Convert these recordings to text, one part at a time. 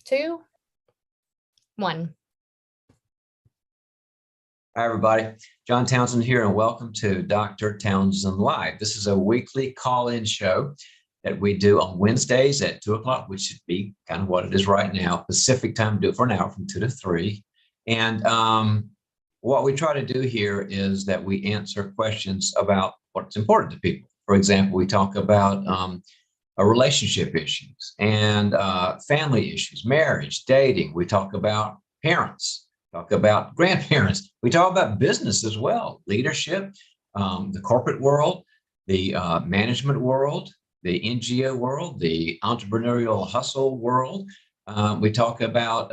2, 1. Hi, everybody. John Townsend here, and welcome to Dr. Townsend Live. This is a weekly call-in show that we do on Wednesdays at 2 o'clock, which should be kind of what it is right now, Pacific time. Do it for an hour from 2 to 3. And what we try to do here is that we answer questions about what's important to people. For example, we talk about relationship issues and family issues, marriage, dating. We talk about parents. Talk about grandparents. We talk about business as well, leadership, the corporate world, the management world, the NGO world, the entrepreneurial hustle world. We talk about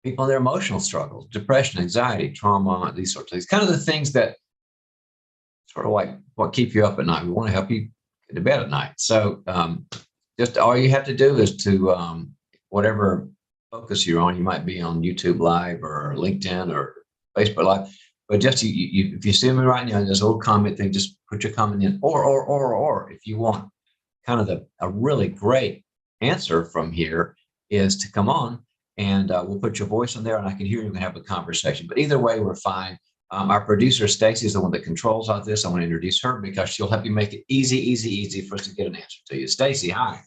people and their emotional struggles, depression, anxiety, trauma, these sorts of things. Kind of the things that sort of like what keep you up at night. We want to help you get to bed at night. So just all you have to do is to whatever focus you're on. You might be on YouTube Live or LinkedIn or Facebook Live, but just if you see me right now, there's a little comment thing, just put your comment in, or if you want kind of a really great answer from here is to come on and we'll put your voice on there and I can hear you and have a conversation. But either way, we're fine. Our producer, Stacy, is the one that controls all this. I want to introduce her because she'll help you make it easy for us to get an answer to you. Stacy, hi.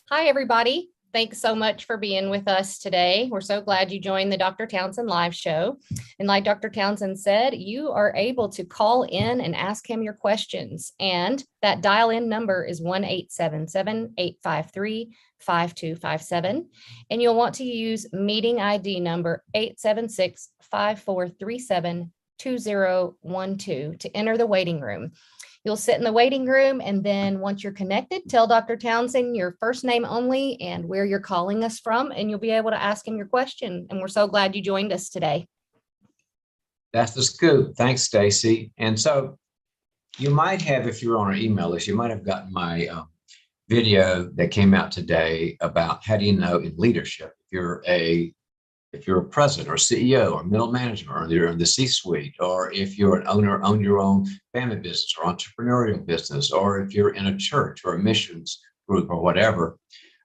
Hi, everybody. Thanks so much for being with us today. We're so glad you joined the Dr. Townsend Live Show. And like Dr. Townsend said, you are able to call in and ask him your questions. And that dial-in number is 1-877-853-5257. And you'll want to use meeting ID number 876-5437-2012 to enter the waiting room. You'll sit in the waiting room, and then once you're connected, tell Dr. Townsend your first name only and where you're calling us from, and you'll be able to ask him your question. And we're so glad you joined us today. That's the scoop. Thanks, Stacy. And so you might have, if you're on our email list, you might have gotten my video that came out today about how do you know in leadership if you're a president or CEO or middle management or you're in the C-suite, or if you're an owner, own your own family business or entrepreneurial business, or if you're in a church or a missions group or whatever,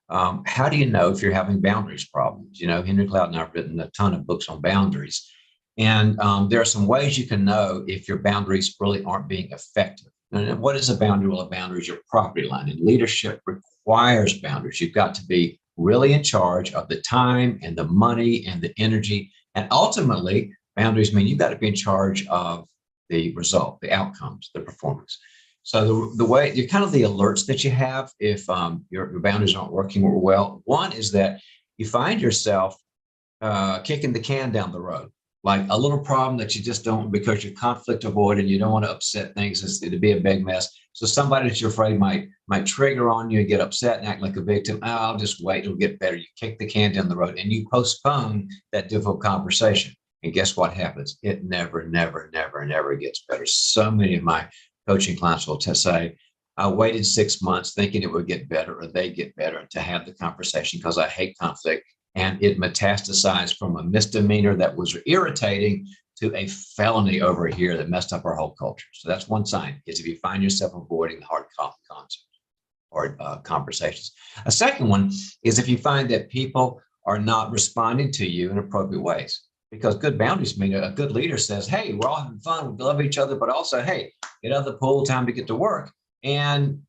how do you know if you're having boundaries problems? You know, Henry Cloud and I have written a ton of books on boundaries. And there are some ways you can know if your boundaries really aren't being effective. And what is a boundary? Well, a boundary is your property line, and leadership requires boundaries. You've got to be really in charge of the time and the money and the energy. And ultimately, boundaries mean you've got to be in charge of the result, the outcomes, the performance. So the way, you're kind of the alerts that you have if your boundaries aren't working well. One is that you find yourself kicking the can down the road, like a little problem that you just don't, because you're conflict avoid and you don't want to upset things, it'd be a big mess. So somebody that you're afraid might trigger on you and get upset and act like a victim. Oh, I'll just wait, it'll get better. You kick the can down the road and you postpone that difficult conversation. And guess what happens? It never gets better. So many of my coaching clients will say, I waited 6 months thinking it would get better or they get better to have the conversation because I hate conflict. And it metastasized from a misdemeanor that was irritating to a felony over here that messed up our whole culture. So that's one sign, is if you find yourself avoiding the hard concepts or conversations. A second one is if you find that people are not responding to you in appropriate ways. Because good boundaries mean a good leader says, hey, we're all having fun, we love each other, but also, hey, get out of the pool, time to get to work. And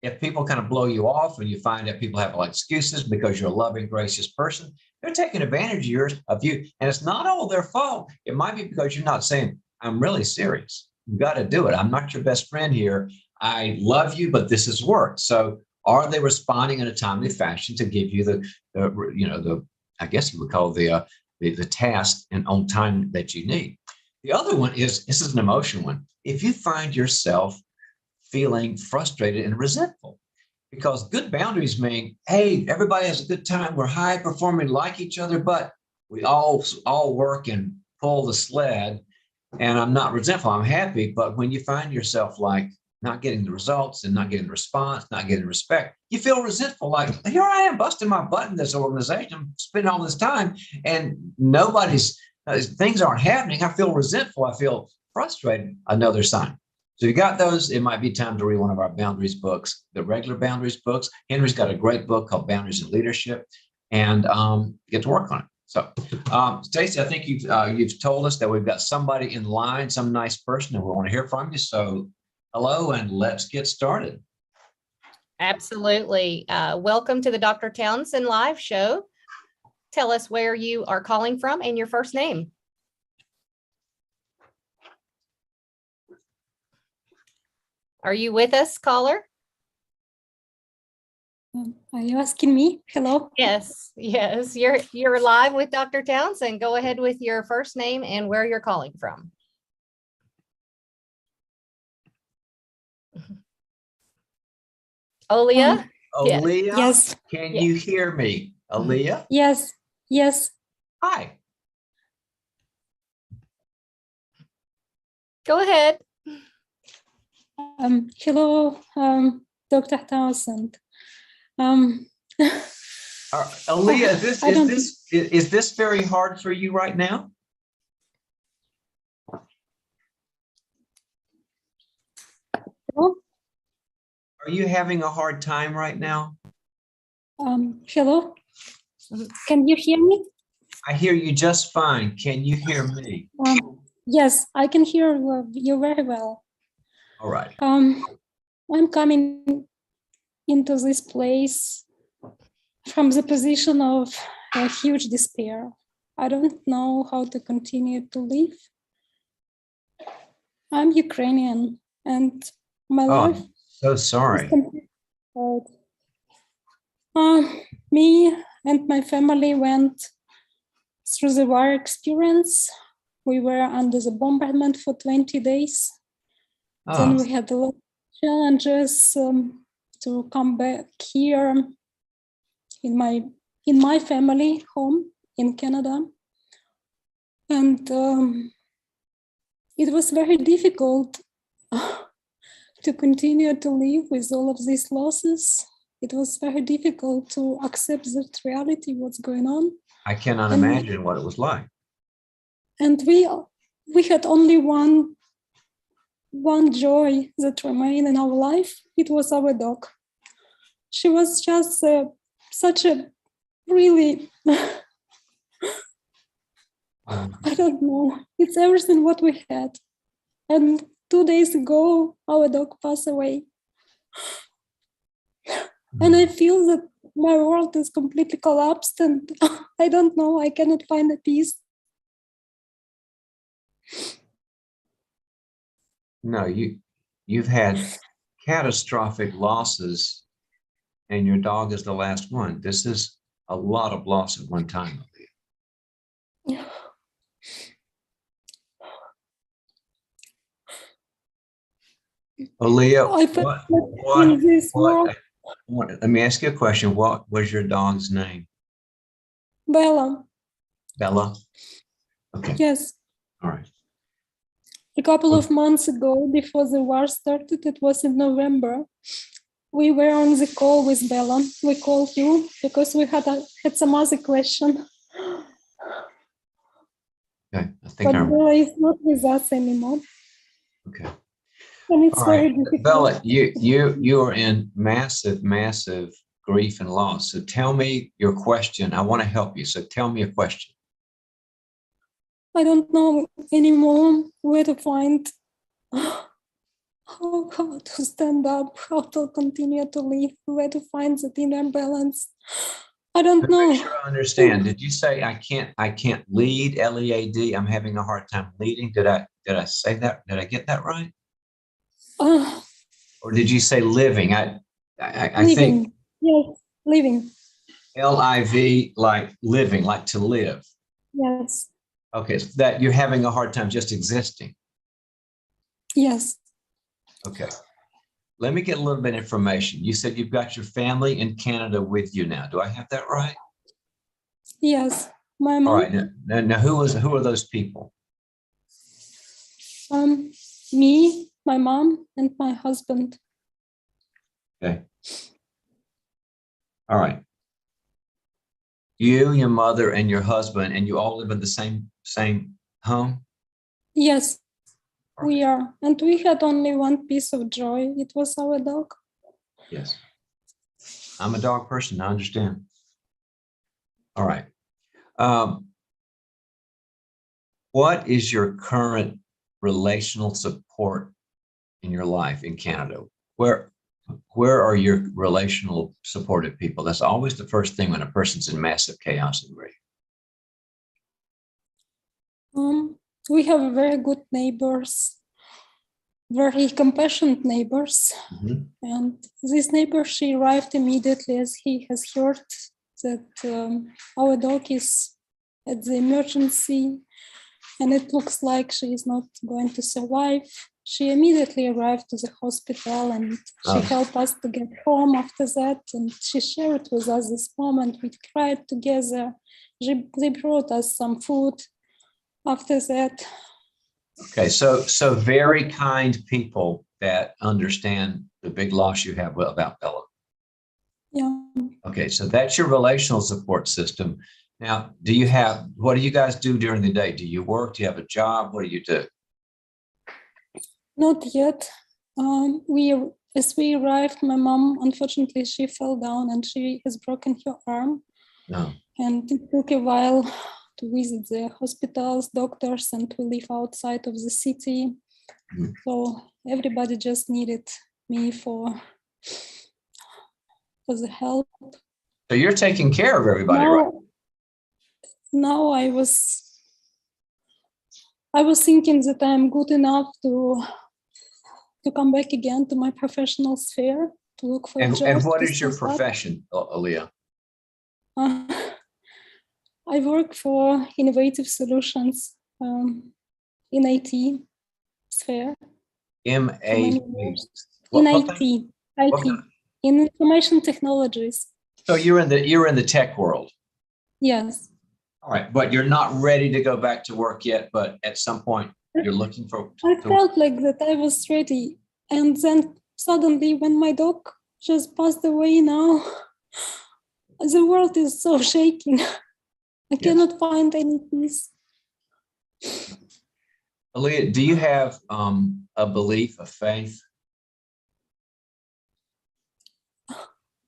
if people kind of blow you off and you find that people have like excuses because you're a loving, gracious person, they're taking advantage of you. And it's not all their fault. It might be because you're not saying, I'm really serious. You got to do it. I'm not your best friend here. I love you, but this is work. So are they responding in a timely fashion to give you I guess you would call the task and on time that you need? The other one is, this is an emotional one. If you find yourself feeling frustrated and resentful, because good boundaries mean, hey, everybody has a good time. We're high performing, like each other, but we all work and pull the sled. And I'm not resentful, I'm happy. But when you find yourself like not getting the results and not getting the response, not getting respect, you feel resentful. Like, here I am busting my butt in this organization, I'm spending all this time and things aren't happening. I feel resentful. I feel frustrated. Another sign. So you got those, it might be time to read one of our boundaries books, the regular boundaries books. Henry's got a great book called Boundaries in Leadership, and get to work on it. So, Stacey, I think you've told us that we've got somebody in line, some nice person, and we want to hear from you. So, hello, and let's get started. Absolutely. Welcome to the Dr. Townsend Live Show. Tell us where you are calling from and your first name. Are you with us, caller? Are you asking me? Hello? Yes, yes. You're live with Dr. Townsend. Go ahead with your first name and where you're calling from. Aaliyah? Aaliyah, Yes. can you hear me? Aaliyah? Yes. Yes. Hi. Go ahead. Hello, Dr. Townsend. Aaliyah, is this very hard for you right now? Hello? Are you having a hard time right now? Hello? Can you hear me? I hear you just fine. Can you hear me? Yes, I can hear you very well. All right. I'm coming into this place from the position of a huge despair. I don't know how to continue to live. I'm Ukrainian, and my life. So sorry. Me and my family went through the war experience. We were under the bombardment for 20 days. Then we had a lot of challenges to come back here in my family home in Canada. And it was very difficult to continue to live with all of these losses. It was very difficult to accept that reality, what's going on. I cannot imagine what it was like. And we had only one joy that remained in our life. It was our dog. She was just such a really, I don't know, it's everything what we had. And 2 days ago, our dog passed away. And I feel that my world is completely collapsed, and I don't know, I cannot find a peace. No, you've had catastrophic losses, and your dog is the last one. This is a lot of loss at one time. Aaliyah, let me ask you a question. What was your dog's name? Bella. Bella? Okay. Yes. All right. A couple of months ago, before the war started, it was in November, we were on the call with Bella. We called you because we had some other question. Okay. But Bella is not with us anymore. Okay. And it's all very right. difficult. Bella, you are in massive grief and loss. So tell me your question. I want to help you. So tell me a question. I don't know anymore where to find, how to stand up, how to continue to live, where to find the inner balance. I don't know. Make sure I understand. Did you say I can't lead, L-E-A-D? I'm having a hard time leading. Did I say that? Did I get that right? Or did you say living? I living. think Yes, living. L-I-V, like living, like to live. Yes. Okay, so that you're having a hard time just existing. Yes. Okay. Let me get a little bit of information. You said you've got your family in Canada with you now. Do I have that right? Yes. My mom. All right. Now who are those people? Me, my mom, and my husband. Okay. All right. You, your mother, and your husband, and you all live in the same home? Yes. We are. And we had only one piece of joy. It was our dog. Yes. I'm a dog person. I understand. All right. What is your current relational support in your life in Canada? Where are your relational supportive people? That's always the first thing when a person's in massive chaos and grief. We have very good neighbors, very compassionate neighbors. Mm-hmm. And this neighbor, she arrived immediately as he has heard that our dog is at the emergency and it looks like she is not going to survive. She immediately arrived to the hospital and she helped us to get home after that. And she shared with us this moment. We cried together. They brought us some food after that. Okay, so very kind people that understand the big loss you have about Bella. Yeah. Okay, so that's your relational support system. Now, what do you guys do during the day? Do you work? Do you have a job? What do you do? Not yet. As we arrived, my mom, unfortunately, she fell down and she has broken her arm. No. And it took a while to visit the hospitals, doctors, and to live outside of the city. Mm-hmm. So everybody just needed me for the help. So you're taking care of everybody, right? Now I was thinking that I'm good enough to come back again to my professional sphere, to look for a job. And what is your profession, Aaliyah? I work for innovative solutions in IT sphere. M-A-T. In IT, in information technologies. So you're in the tech world. Yes. All right, but you're not ready to go back to work yet, but at some point you're looking for. I felt like that I was ready. And then suddenly when my dog just passed away now, the world is so shaking. I cannot find any peace. Aaliyah, do you have a belief, a faith?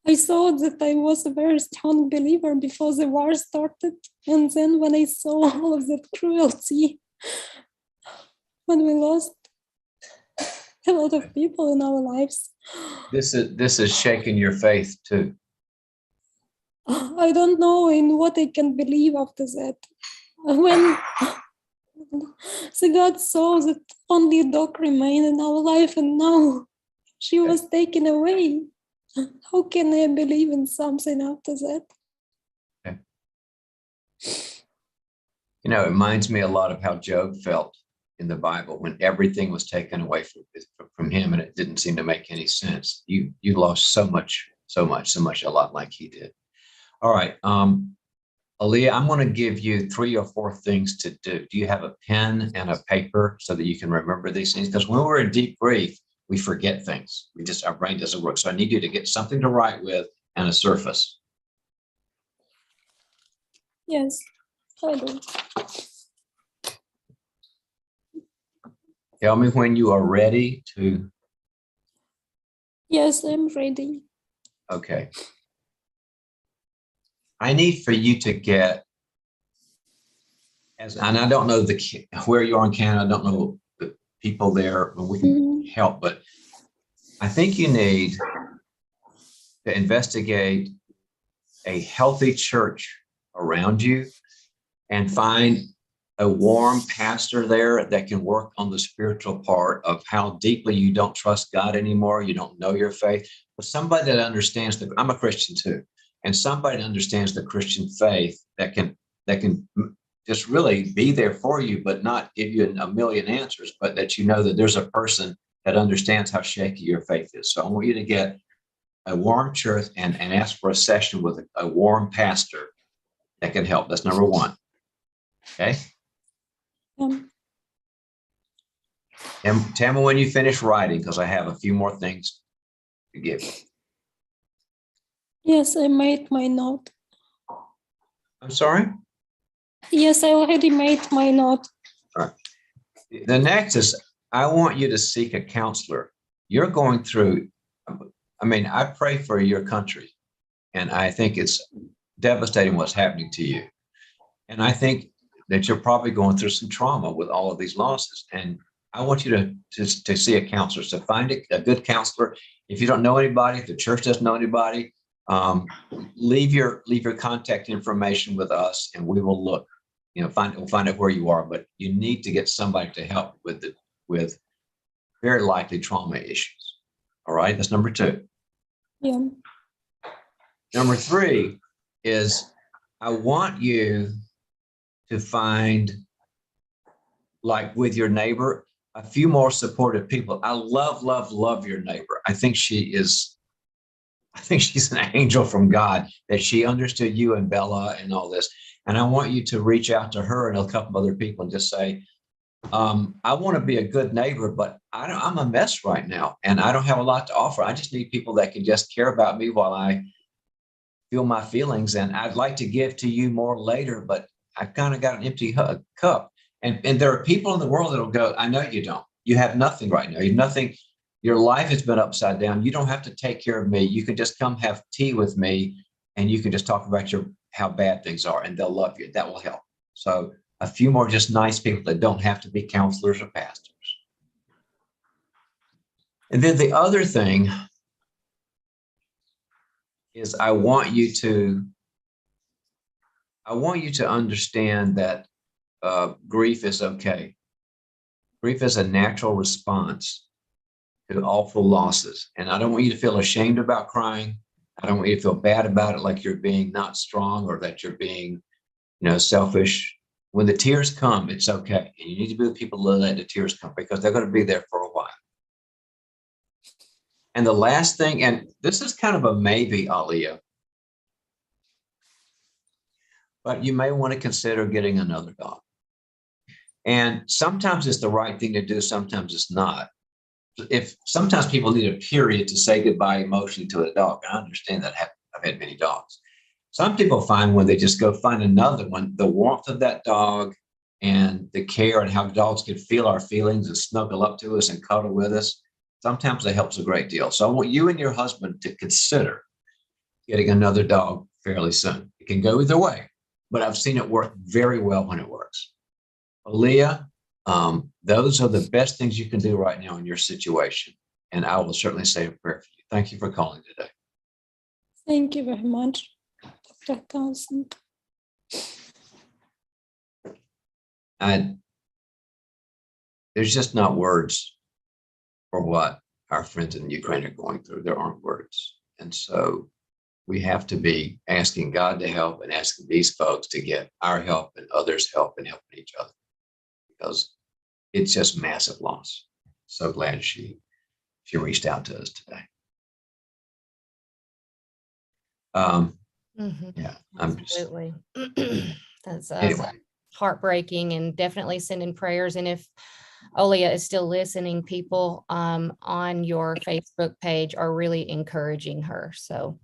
I thought that I was a very strong believer before the war started. And then when I saw all of that cruelty, when we lost a lot of people in our lives. This is shaking your faith too. I don't know in what I can believe after that. When the God saw that only a dog remained in our life and now she was taken away. How can I believe in something after that? Okay. You know, it reminds me a lot of how Job felt in the Bible when everything was taken away from him and it didn't seem to make any sense. You lost so much, a lot like he did. All right. Aaliyah, I'm going to give you 3 or 4 things to do. Do you have a pen and a paper so that you can remember these things? Because when we're in deep grief, we forget things. Our brain doesn't work. So I need you to get something to write with and a surface. Yes, I do. Tell me when you are ready to. Yes, I'm ready. Okay. I need for you to get, and I don't know where you are in Canada, I don't know the people there, we can help, but I think you need to investigate a healthy church around you and find a warm pastor there that can work on the spiritual part of how deeply you don't trust God anymore, you don't know your faith, but somebody that understands I'm a Christian too. And somebody that understands the Christian faith that can just really be there for you, but not give you a million answers, but that you know that there's a person that understands how shaky your faith is. So I want you to get a warm church and ask for a session with a warm pastor that can help. That's number 1. Okay. And tell me when you finish writing, because I have a few more things to give you. Yes, I made my note. I'm sorry? Yes, I already made my note. All right. The next is I want you to seek a counselor. You're going through, I mean, I pray for your country, and I think it's devastating what's happening to you. And I think that you're probably going through some trauma with all of these losses. And I want you to see a counselor. So find a good counselor. If you don't know anybody, if the church doesn't know anybody, leave your contact information with us, and we will look. We'll find out where you are. But you need to get somebody to help with very likely trauma issues. All right, that's number 2. Yeah. Number 3 is I want you to find, like with your neighbor, a few more supportive people. I love your neighbor. I think she's an angel from God, that she understood you and Bella and all this. And I want you to reach out to her and a couple of other people and just say, I want to be a good neighbor, but I'm a mess right now, and I don't have a lot to offer. I just need people that can just care about me while I feel my feelings. And I'd like to give to you more later, but I've kind of got an empty cup. And there are people in the world that'll go, I know you don't. You have nothing right now. You have nothing. Your life has been upside down. You don't have to take care of me. You can just come have tea with me, and you can just talk about how bad things are, and they'll love you. That will help. So a few more just nice people that don't have to be counselors or pastors. And then the other thing is I want you to understand that grief is okay. Grief is a natural response to awful losses. And I don't want you to feel ashamed about crying. I don't want you to feel bad about it, like you're being not strong or that you're being, selfish. When the tears come, it's okay. And you need to be with people to let the tears come, because they're going to be there for a while. And the last thing, and this is kind of a maybe, Aliyah, but you may want to consider getting another dog. And sometimes it's the right thing to do, sometimes it's not. Sometimes people need a period to say goodbye emotionally to a dog. I understand that. I've had many dogs. Some people find when they just go find another one, the warmth of that dog and the care and how dogs can feel our feelings and snuggle up to us and cuddle with us, sometimes that helps a great deal. So I want you and your husband to consider getting another dog fairly soon. It can go either way, but I've seen it work very well when it works. Aliyah, those are the best things you can do right now in your situation. And I will certainly say a prayer for you. Thank you for calling today. Thank you very much, Dr. Townsend. There's just not words for what our friends in Ukraine are going through. There aren't words. And so we have to be asking God to help and asking these folks to get our help and others' help and helping each other, because it's just massive loss. So glad she reached out to us today. Yeah, absolutely. That's anyway. Heartbreaking, and definitely sending prayers. And if Aliyah is still listening, people on your Facebook page are really encouraging her. So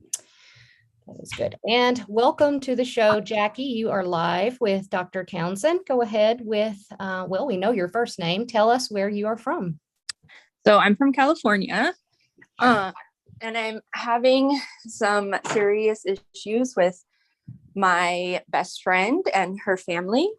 that was good. And welcome to the show, Jackie. You are live with Dr. Townsend. Go ahead with, well, we know your first name. Tell us where you are from. So I'm from California, and I'm having some serious issues with my best friend and her family.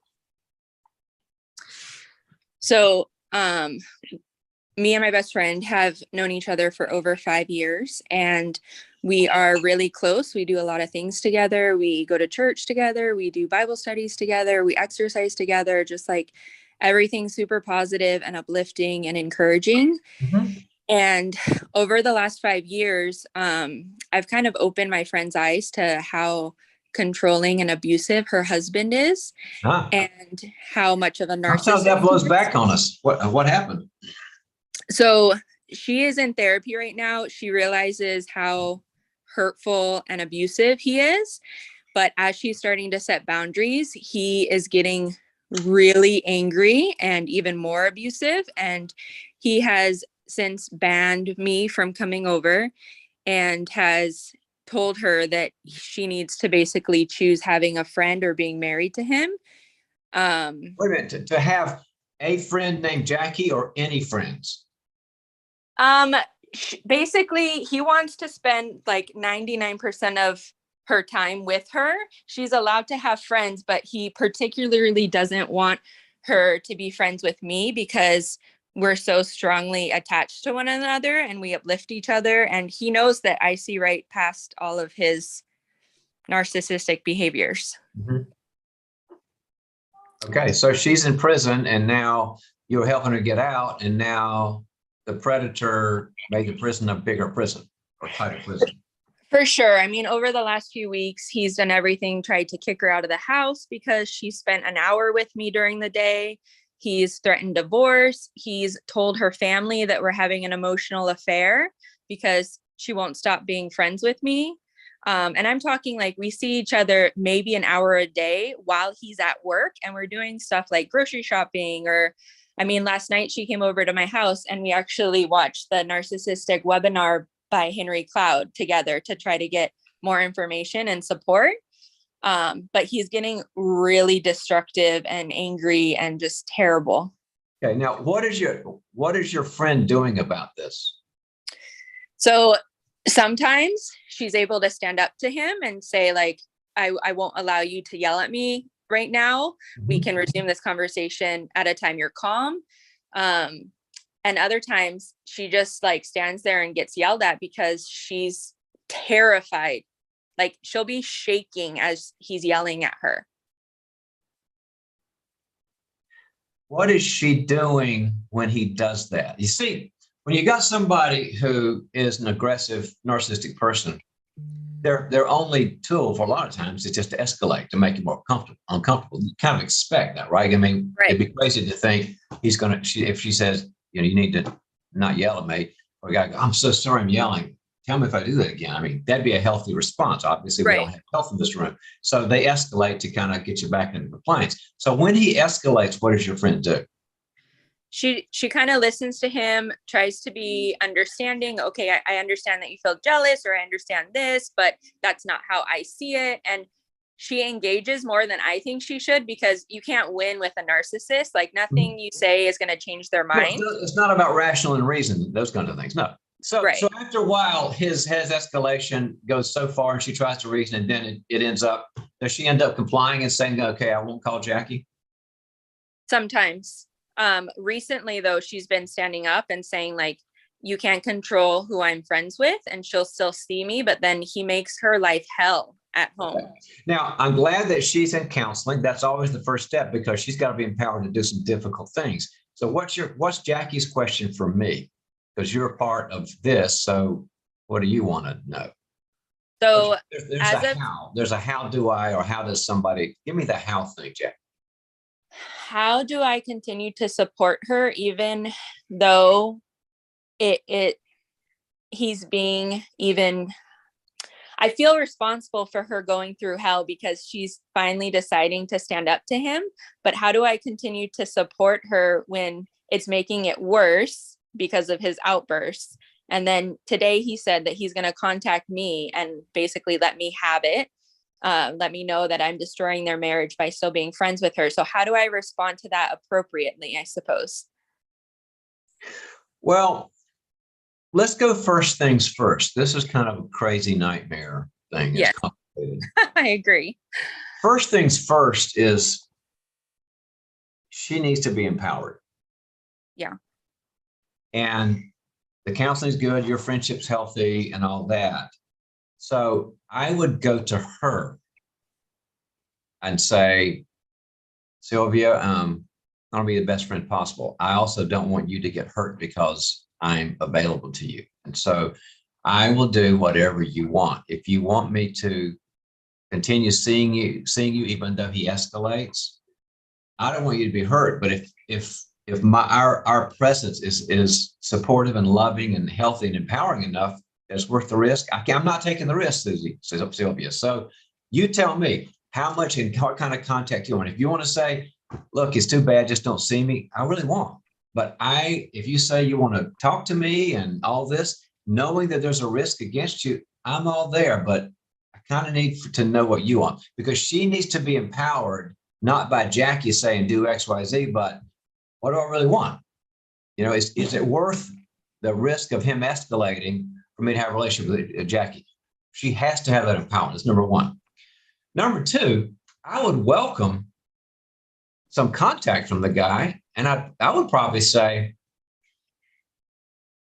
So me and my best friend have known each other for over 5 years, and we are really close. We do a lot of things together. We go to church together. We do Bible studies together. We exercise together, just like everything super positive and uplifting and encouraging. Mm-hmm. And over the last 5 years, I've kind of opened my friend's eyes to how controlling and abusive her husband is, and how much of a narcissist. Sometimes that blows back on us. What happened? So she is in therapy right now. She realizes how hurtful and abusive he is. But as she's starting to set boundaries, he is getting really angry and even more abusive. And he has since banned me from coming over and has told her that she needs to basically choose having a friend or being married to him. Wait a minute, to have a friend named Jackie or any friends? Basically, he wants to spend like 99% of her time with her. She's allowed to have friends, but he particularly doesn't want her to be friends with me because we're so strongly attached to one another and we uplift each other. And he knows that I see right past all of his narcissistic behaviors. Mm-hmm. Okay, so she's in prison and now you're helping her get out, and now the predator made the prison a bigger prison or tighter prison. For sure. I mean, over the last few weeks, he's done everything, tried to kick her out of the house because she spent an hour with me during the day. He's threatened divorce. He's told her family that we're having an emotional affair because she won't stop being friends with me. And I'm talking like we see each other maybe an hour a day while he's at work, and we're doing stuff like grocery shopping. Or, I mean, last night she came over to my house and we actually watched the narcissistic webinar by Henry Cloud together to try to get more information and support. But he's getting really destructive and angry and just terrible. Okay, now what is your friend doing about this? So sometimes she's able to stand up to him and say, like, I won't allow you to yell at me right now. Mm-hmm. We can resume this conversation at a time you're calm. And other times she just like stands there and gets yelled at because she's terrified. Like she'll be shaking as he's yelling at her. What is she doing when he does that? You see, when you got somebody who is an aggressive, narcissistic person, their only tool for a lot of times is just to escalate, to make you more uncomfortable. You kind of expect that, right? I mean, right. It'd be crazy to think he's going to, if she says, you know, you need to not yell at me, or you got to go, I'm so sorry I'm yelling. Tell me if I do that again. I mean, that'd be a healthy response. Obviously, right. We don't have health in this room. So they escalate to kind of get you back into compliance. So when he escalates, what does your friend do? She kind of listens to him, tries to be understanding. Okay, I understand that you feel jealous, or I understand this, but that's not how I see it. And she engages more than I think she should, because you can't win with a narcissist. Like nothing you say is going to change their mind. Well, it's not about rational and reason, those kinds of things. No. So, right. So after a while, his escalation goes so far and she tries to reason, and then it ends up, does she end up complying and saying, okay, I won't call Jackie? Sometimes. Recently though, she's been standing up and saying like, you can't control who I'm friends with, and she'll still see me, but then he makes her life hell at home. Okay. Now, I'm glad that she's in counseling. That's always the first step, because she's got to be empowered to do some difficult things. So what's Jackie's question for me? Because you're a part of this. So what do you want to know? So there's a how do I, or how does somebody, give me the how thing, Jack. How do I continue to support her even though he's being even, I feel responsible for her going through hell because she's finally deciding to stand up to him. But how do I continue to support her when it's making it worse because of his outbursts? And then today he said that he's going to contact me and basically let me have it. Let me know that I'm destroying their marriage by still being friends with her. So how do I respond to that appropriately, I suppose? Well, let's go first things first. This is kind of a crazy nightmare thing. Yes, I agree. First things first is she needs to be empowered. Yeah. And the counseling is good, your friendship's healthy and all that. So I would go to her and say, Sylvia, I want to be the best friend possible. I also don't want you to get hurt because I'm available to you. And so I will do whatever you want. If you want me to continue seeing you, even though he escalates, I don't want you to be hurt. But if our presence is supportive and loving and healthy and empowering enough, it's worth the risk. I'm not taking the risk, Sylvia. So you tell me how much and what kind of contact you want. If you want to say, look, it's too bad, just don't see me, I really won't. But if you say you want to talk to me and all this, knowing that there's a risk against you, I'm all there. But I kind of need to know what you want, because she needs to be empowered, not by Jackie saying do X, Y, Z, but what do I really want? You know, is it worth the risk of him escalating for me to have a relationship with Jackie? She has to have that empowerment. That's number one. Number two, I would welcome some contact from the guy. And I would probably say,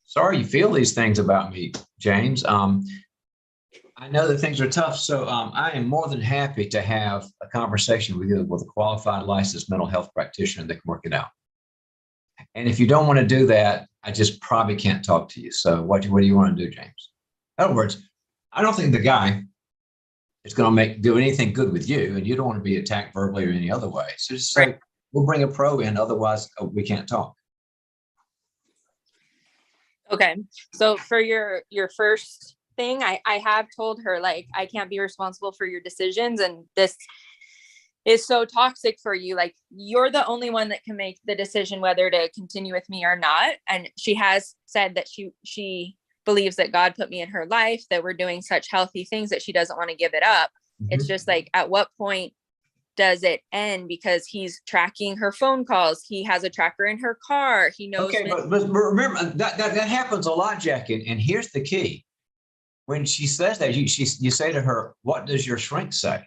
sorry you feel these things about me, James. I know that things are tough, so I am more than happy to have a conversation with you with a qualified licensed mental health practitioner that can work it out. And if you don't want to do that, I just probably can't talk to you. So what do you want to do, James? In other words, I don't think the guy is going to do anything good with you, and you don't want to be attacked verbally or any other way. So just say, we'll bring a pro in, otherwise we can't talk. Okay. So for your first thing, I have told her, like, I can't be responsible for your decisions, and this is so toxic for you. Like, you're the only one that can make the decision whether to continue with me or not. And she has said that she believes that God put me in her life, that we're doing such healthy things that she doesn't want to give it up. Mm-hmm. It's just like, at what point does it end? Because he's tracking her phone calls. He has a tracker in her car. He knows. Okay, but remember that happens a lot, Jackie. And here's the key. When she says that, you say to her, what does your shrink say?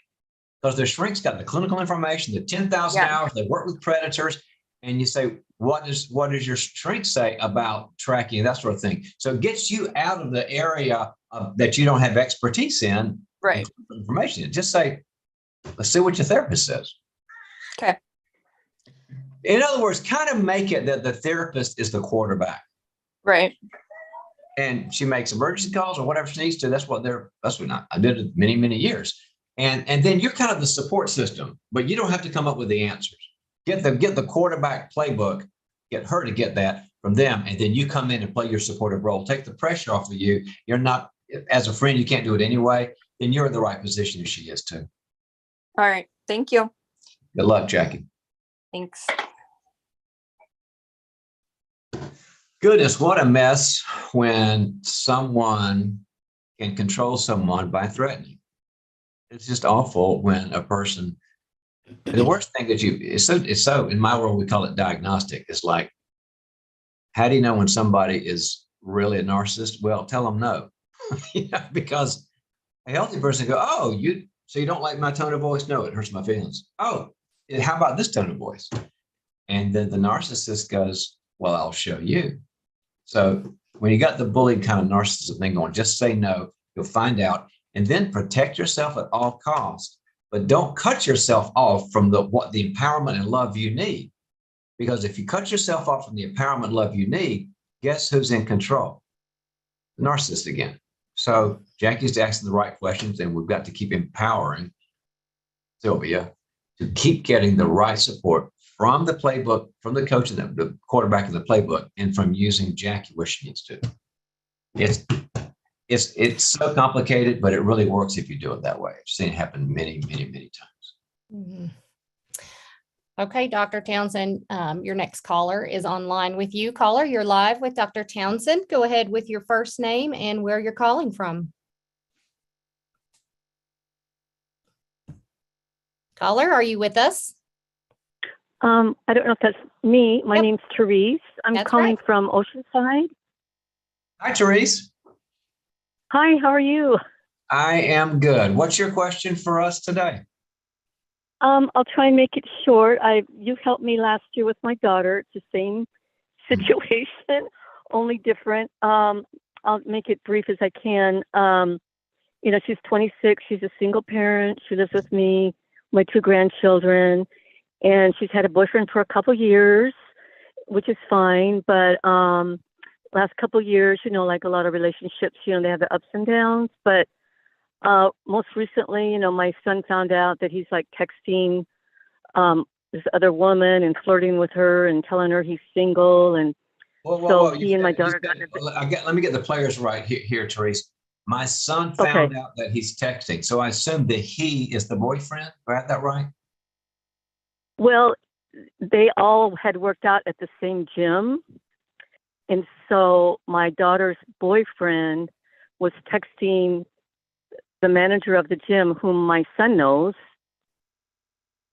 Because the shrink's got the clinical information, the 10,000 hours, they work with predators. And you say, what does your shrink say about tracking, that sort of thing? So it gets you out of the area that you don't have expertise in. Right. Information. Just say, let's see what your therapist says. Okay. In other words, kind of make it that the therapist is the quarterback. Right. And she makes emergency calls or whatever she needs to. That's what I did it many, many years. And then you're kind of the support system, but you don't have to come up with the answers. Get the quarterback playbook, get her to get that from them. And then you come in and play your supportive role. Take the pressure off of you. You're not, as a friend, you can't do it anyway. Then you're in the right position as she is too. All right. Thank you. Good luck, Jackie. Thanks. Goodness, what a mess when someone can control someone by threatening. It's just awful when a person, the worst thing that it's so, in my world, we call it diagnostic. It's like, how do you know when somebody is really a narcissist? Well, tell them no. Because a healthy person go, oh, so you don't like my tone of voice? No, it hurts my feelings. Oh, how about this tone of voice? And then the narcissist goes, well, I'll show you. So when you got the bullied kind of narcissism thing going, just say no, you'll find out, and then protect yourself at all costs. But don't cut yourself off from what the empowerment and love you need. Because if you cut yourself off from the empowerment and love you need, guess who's in control? The narcissist again. So Jackie's asking the right questions, and we've got to keep empowering Sylvia to keep getting the right support from the playbook, from the coach and the quarterback in the playbook, and from using Jackie where she needs to. It's so complicated, but it really works if you do it that way. I've seen it happen many, many, many times. Mm-hmm. Okay, Dr. Townsend, your next caller is online with you. Caller, you're live with Dr. Townsend. Go ahead with your first name and where you're calling from. Caller, are you with us? I don't know if that's me. My name's Therese. I'm calling from Oceanside. Hi, Therese. Hi, how are you? I am good. What's your question for us today? I'll try and make it short. You helped me last year with my daughter. It's the same situation, only different. I'll make it brief as I can. She's 26. She's a single parent. She lives with me, my 2 grandchildren, and she's had a boyfriend for a couple years, which is fine. But last couple years, like a lot of relationships, they have the ups and downs. But most recently, my son found out that he's like texting this other woman and flirting with her and telling her he's single. And so he and my daughter got into let me get the players right here, Therese. My son found out that he's texting. So I assume that he is the boyfriend. Do I have that right? Well, they all had worked out at the same gym. And so my daughter's boyfriend was texting the manager of the gym, whom my son knows,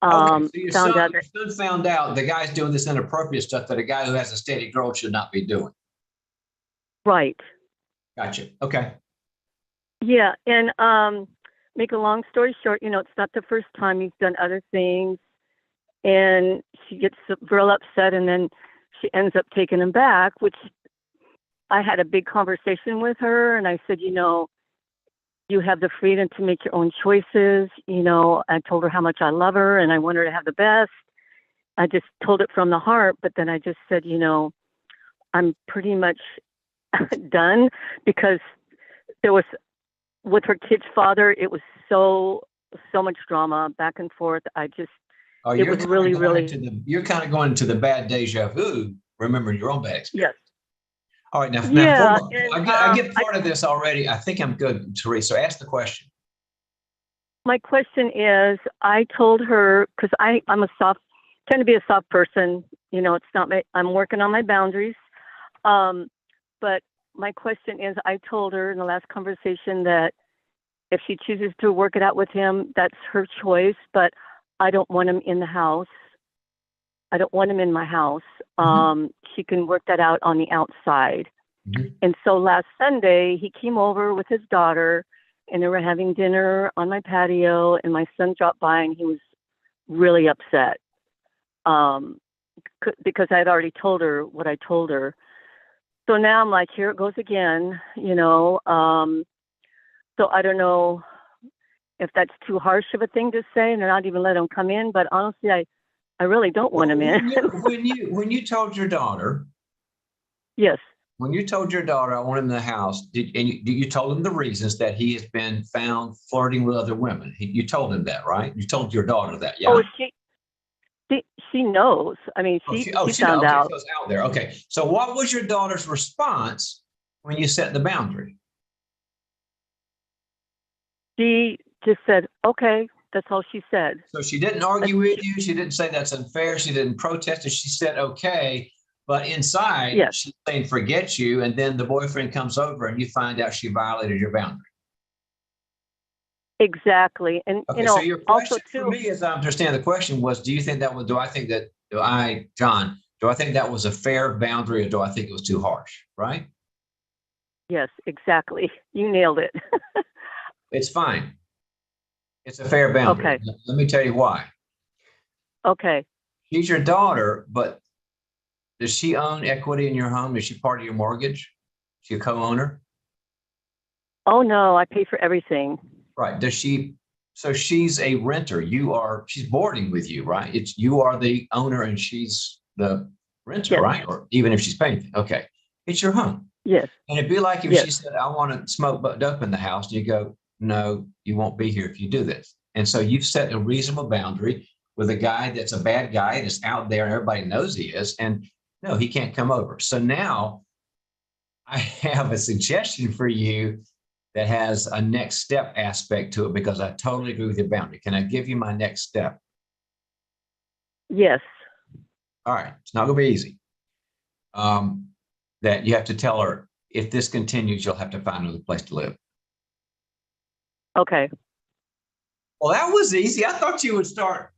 Okay, so your found out son, that, your son found out the guy's doing this inappropriate stuff that a guy who has a steady girl should not be doing. right. Gotcha. Okay. Yeah, and make a long story short, it's not the first time he's done other things, and she gets real upset, and then she ends up taking him back, which I had a big conversation with her, and I said, you have the freedom to make your own choices. I told her how much I love her and I want her to have the best. I just told it from the heart, but then I just said, I'm pretty much done, because there was, with her kid's father, it was so much drama back and forth. Oh, It was really, you're kind of going to the bad deja vu, remembering your own bad experience. yes. All right, now Yeah, hold on. and I get part of this already. I think I'm good, Teresa. So ask the question. my question is, I told her, because tend to be a soft person. It's not I'm working on my boundaries. But my question is, I told her in the last conversation that if she chooses to work it out with him, that's her choice. But I don't want him in the house. I don't want him in my house. She can work that out on the outside. Mm-hmm. And so last Sunday, he came over with his daughter, and they were having dinner on my patio, and my son dropped by, and he was really upset because I had already told her what I told her. So now I'm like, here it goes again, So I don't know if that's too harsh of a thing to say and not even let him come in. But honestly, I really don't want him in. When you told your daughter, Yes. when you told your daughter, I want him in the house, you told him the reasons that he has been found flirting with other women. You told him that, right? You told your daughter that, yeah? Oh, she knows. I mean, she found out. So it's out there. Okay. So what was your daughter's response when you set the boundary? She just said, okay. That's all she said. So she didn't argue with you. She didn't say that's unfair. She didn't protest it. She said, okay. But inside, yes. she's saying, forget you. And then the boyfriend comes over and you find out she violated your boundary. Exactly. And, okay, so your question also too, for me, as I understand the question was, do I think that was a fair boundary, or do I think it was too harsh? Right? Yes, exactly. You nailed it. It's fine. It's a fair boundary. Okay. Let me tell you why. Okay. She's your daughter, but does she own equity in your home? Is she part of your mortgage? Is she a co-owner? Oh no, I pay for everything. Right. Does she? So she's a renter. She's boarding with you, right? You are the owner and she's the renter, yes. right? Or even if she's paying. Okay. It's your home. Yes. And it'd be like if yes. she said, I want to smoke dope in the house. And you go, no, you won't be here if you do this. And so you've set a reasonable boundary with a guy that's a bad guy that's out there and everybody knows he is. And no, he can't come over. So now I have a suggestion for you that has a next step aspect to it, because I totally agree with your boundary. Can I give you my next step? Yes. All right. It's not going to be easy. That you have to tell her, if this continues, you'll have to find another place to live. Okay. Well, that was easy. I thought you would start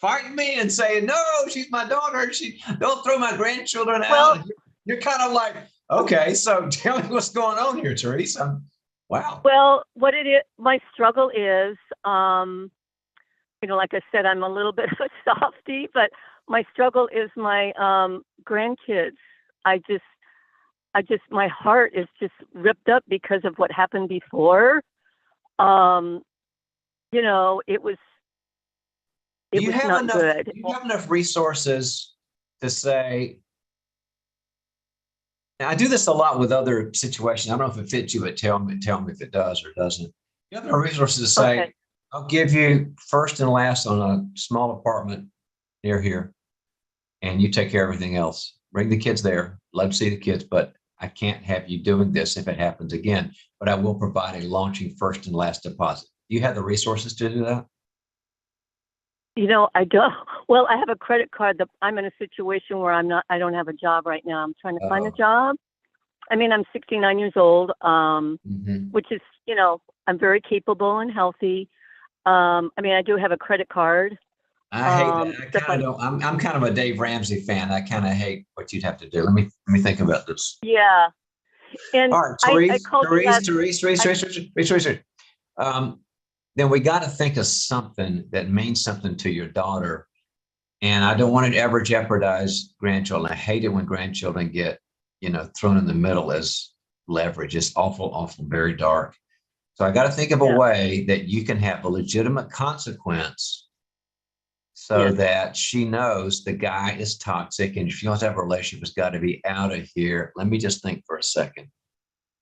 fighting me and saying, no, she's my daughter. Don't throw my grandchildren out. Well, you're kind of like, okay, so tell me what's going on here, Teresa. Wow. Well, what it is, my struggle is, like I said, I'm a little bit of a softie, but my struggle is my grandkids. My heart is just ripped up because of what happened before. It was not good. Do you have enough resources to say, now I do this a lot with other situations. I don't know if it fits you, but tell me if it does or doesn't. You have enough resources to say, okay, I'll give you first and last on a small apartment near here, and you take care of everything else. Bring the kids there. Love to see the kids, but I can't have you doing this if it happens again, but I will provide a launching first and last deposit. Do you have the resources to do that? I don't. Well, I have a credit card that I'm in a situation where I don't have a job right now. I'm trying to find a job. I mean, I'm 69 years old, which is, I'm very capable and healthy. I do have a credit card. I hate that. I stuff kind of don't. I'm kind of a Dave Ramsey fan. I kind of hate what you'd have to do. Let me think about this. Yeah. And All right, I called you last. Therese. Then we got to think of something that means something to your daughter. And I don't want it to ever jeopardize grandchildren. I hate it when grandchildren get, thrown in the middle as leverage. It's awful, awful, very dark. So I got to think of a way that you can have a legitimate consequence so that she knows the guy is toxic. And if she wants to have a relationship, it's got to be out of here. Let me just think for a second.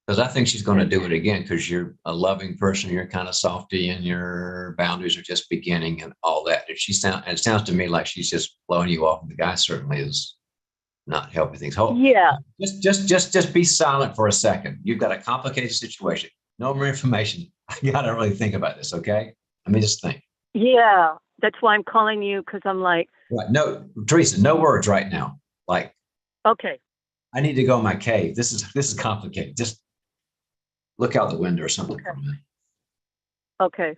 Because I think she's going to do it again because you're a loving person. You're kind of softy and your boundaries are just beginning and all that. It sounds to me like she's just blowing you off. And the guy certainly is not helping things. Yeah. Just be silent for a second. You've got a complicated situation. No more information. I got to really think about this. Okay. Let me just think. Yeah. That's why I'm calling you, because I'm like. Right. No, Teresa, no words right now. Like. Okay. I need to go in my cave. This is complicated. Just look out the window or something for me. Okay.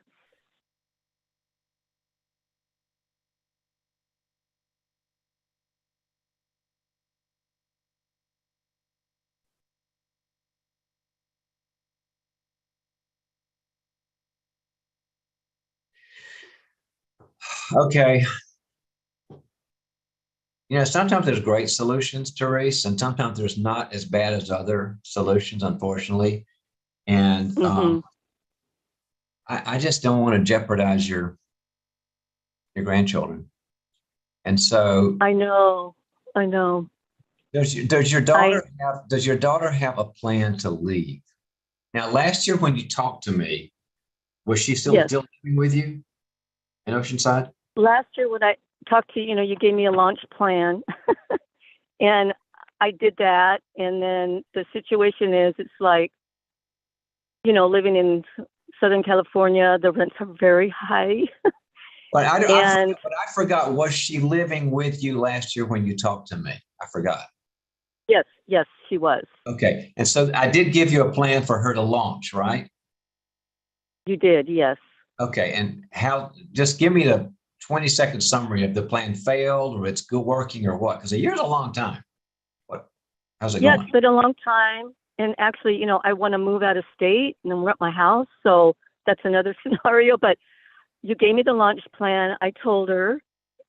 Okay. Sometimes there's great solutions, Therese, and sometimes there's not as bad as other solutions, unfortunately. And I just don't want to jeopardize your grandchildren. And so I know. does your daughter have a plan to leave? Now, last year when you talked to me, was she still living with you in Oceanside? Last year when I talked to you, you gave me a launch plan, and I did that. And then the situation is, it's like, living in Southern California, the rents are very high. But I forgot, was she living with you last year when you talked to me? I forgot. Yes, she was. Okay. And so I did give you a plan for her to launch, right? You did, yes. Okay. And just give me the 20-second summary of the plan failed or it's good working or what? Because a year's a long time. How's it going? Yeah, it's been a long time. And actually, I want to move out of state and then rent my house. So that's another scenario. But you gave me the launch plan. I told her,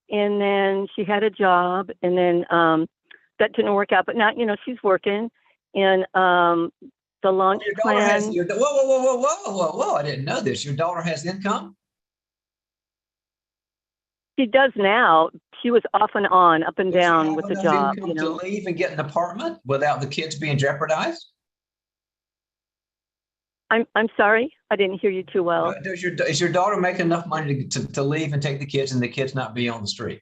and then she had a job, and then that didn't work out. But now, she's working, and the launch plan. Whoa! I didn't know this. Your daughter has income? She does now. She was off and on, up and down with the job. To leave and get an apartment without the kids being jeopardized? I'm sorry, I didn't hear you too well. Is your daughter making enough money to leave and take the kids and the kids not be on the street?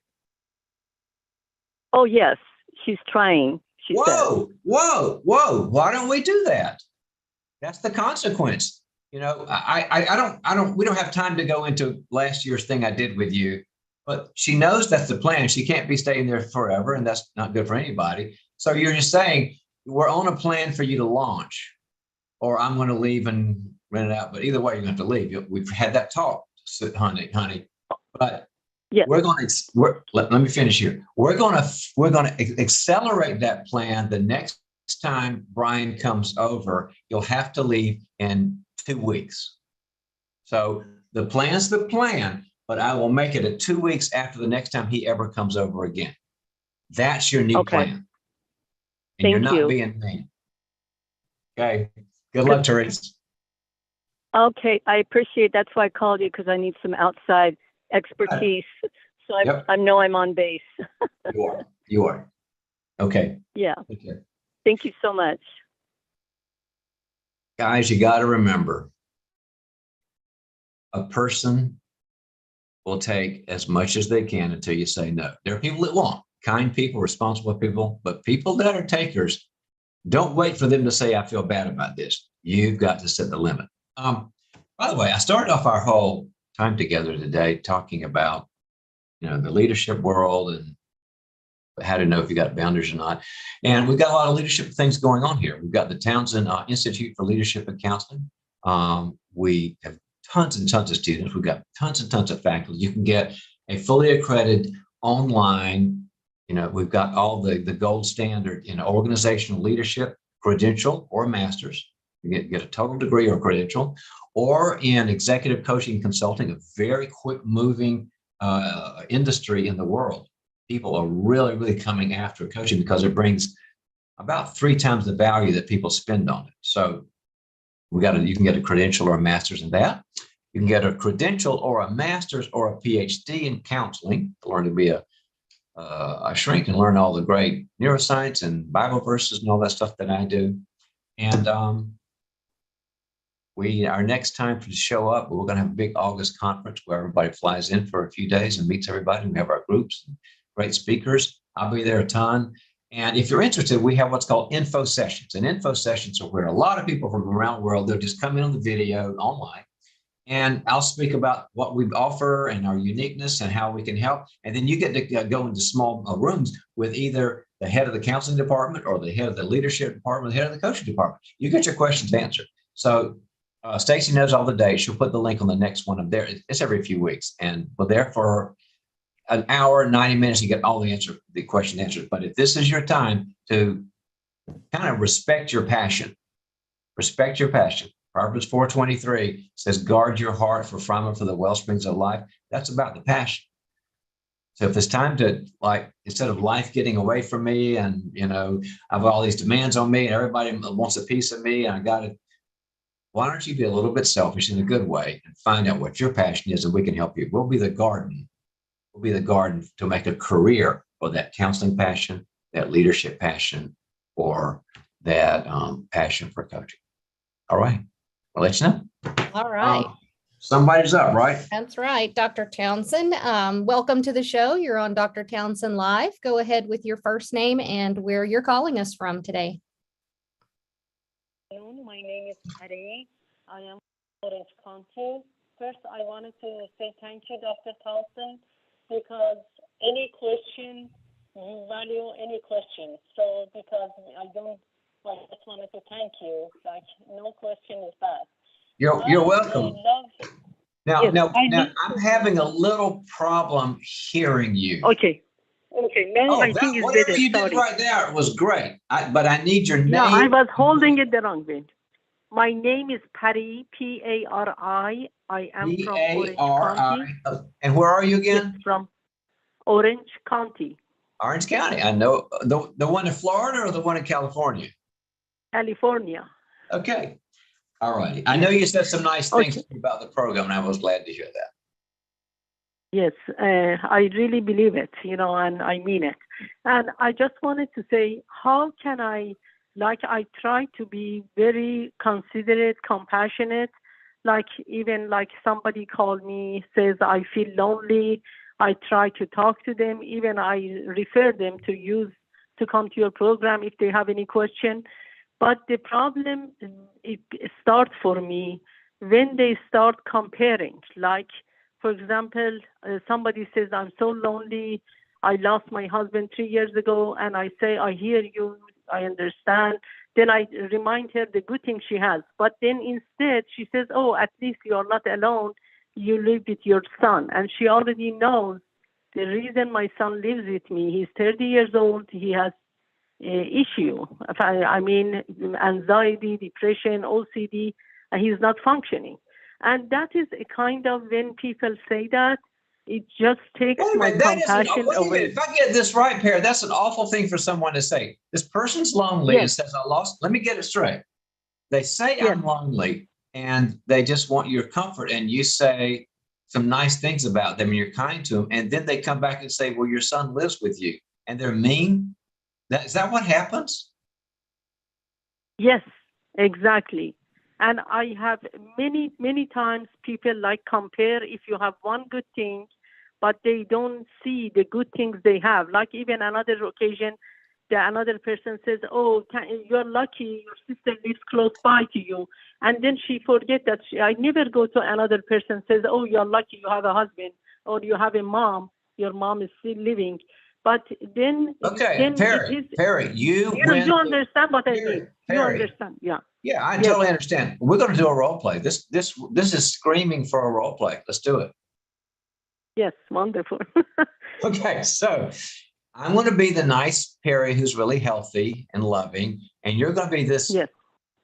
Oh yes, she's trying. She says. Whoa! Why don't we do that? That's the consequence. We don't have time to go into last year's thing I did with you, but she knows that's the plan. She can't be staying there forever, and that's not good for anybody. So you're just saying, we're on a plan for you to launch, or I'm going to leave and rent it out. But either way, you're going to have to leave. We've had that talk, honey. But let me finish here. We're going to accelerate that plan. The next time Brian comes over, you'll have to leave in 2 weeks. So the plan's the plan, but I will make it 2 weeks after the next time he ever comes over again. That's your new plan. And you're not being mean. Okay. Good luck, Therese. Okay, I appreciate it. That's why I called you, because I need some outside expertise. So I know I'm on base. You are. Okay. Yeah. Okay. Thank you so much. Guys, you got to remember, a person will take as much as they can until you say no. There are people that won't. Kind people, responsible people, but people that are takers, don't wait for them to say, I feel bad about this. You've got to set the limit. By the way, I started off our whole time together today talking about, the leadership world and how to know if you got boundaries or not. And we've got a lot of leadership things going on here. We've got the Townsend Institute for Leadership and Counseling. We have tons and tons of students. We've got tons and tons of faculty. You can get a fully accredited online, we've got all the gold standard in organizational leadership, credential or master's. You get a total degree or credential, or in executive coaching consulting, a very quick moving industry in the world. People are really, really coming after coaching because it brings about 3 times the value that people spend on it. So you can get a credential or a master's in that. You can get a credential or a master's or a PhD in counseling, learn to be a shrink and learn all the great neuroscience and Bible verses and all that stuff that I do. And our next time to show up, we're going to have a big August conference where everybody flies in for a few days and meets everybody. We have our groups, and great speakers. I'll be there a ton. And if you're interested, we have what's called info sessions. And info sessions are where a lot of people from around the world, they'll just come in on the video online. And I'll speak about what we offer and our uniqueness and how we can help. And then you get to go into small rooms with either the head of the counseling department or the head of the leadership department, the head of the coaching department. You get your questions answered. So Stacy knows all the dates. She'll put the link on the next one up there. It's every few weeks. And we're there for an hour, 90 minutes, you get all the question answered. But if this is your time to kind of respect your passion, Proverbs 4:23 says, guard your heart, for from it for the well springs of life. That's about the passion. So if it's time to, instead of life getting away from me and, I've all these demands on me and everybody wants a piece of me and I got it, why don't you be a little bit selfish in a good way and find out what your passion is and we can help you. We'll be the garden. We'll be the garden to make a career for that counseling passion, that leadership passion, or that passion for coaching. All right. I'll let you know. All right. Somebody's up, right? That's right. Dr. Townsend, welcome to the show. You're on Dr. Townsend Live. Go ahead with your first name and where you're calling us from today. My name is Patty. I am Orange County. First, I wanted to say thank you, Dr. Townsend, because any question, you value any question. So because I just wanted to thank you. No question is bad. You're welcome. Now, I'm having a little problem hearing you. Okay. Now I think it's whatever better. you did right there was great. But I need your name. No, I was holding it the wrong way. My name is Patty, P-A-R-I. I am from Orange County. And where are you again? Yes, from Orange County. Orange County. I know. The one in Florida or the one in California? California. Okay. All righty. I know you said some nice things about the program, and I was glad to hear that. Yes, I really believe it, and I mean it. And I just wanted to say, how can I try to be very considerate, compassionate, even somebody called me, says, I feel lonely. I try to talk to them. Even I refer them to come to your program if they have any question. But the problem, it starts for me when they start comparing. For example, somebody says, I'm so lonely. I lost my husband 3 years ago. And I say, I hear you. I understand. Then I remind her the good thing she has. But then instead she says, oh, at least you're not alone. You live with your son. And she already knows the reason my son lives with me. He's 30 years old. He has issue. I mean, anxiety, depression, OCD, and he's not functioning. And that is a kind of, when people say that, it just takes my compassion away. If I get this right, Perry, that's an awful thing for someone to say. This person's lonely and says, let me get it straight. They say I'm lonely and they just want your comfort, and you say some nice things about them and you're kind to them. And then they come back and say, well, your son lives with you, and they're mean. Is that what happens? Yes, exactly. And I have many, many times people compare if you have one good thing, but they don't see the good things they have. Even another occasion, another person says, oh, you're lucky, your sister lives close by to you. And then she forgets that I never go to another person says, oh, you're lucky you have a husband or you have a mom, your mom is still living. But then, Perry, you understand what I mean. You understand, yeah. Yeah, I totally understand. We're going to do a role play. This is screaming for a role play. Let's do it. Yes, wonderful. Okay, so I'm going to be the nice Perry who's really healthy and loving, and you're going to be this Yes.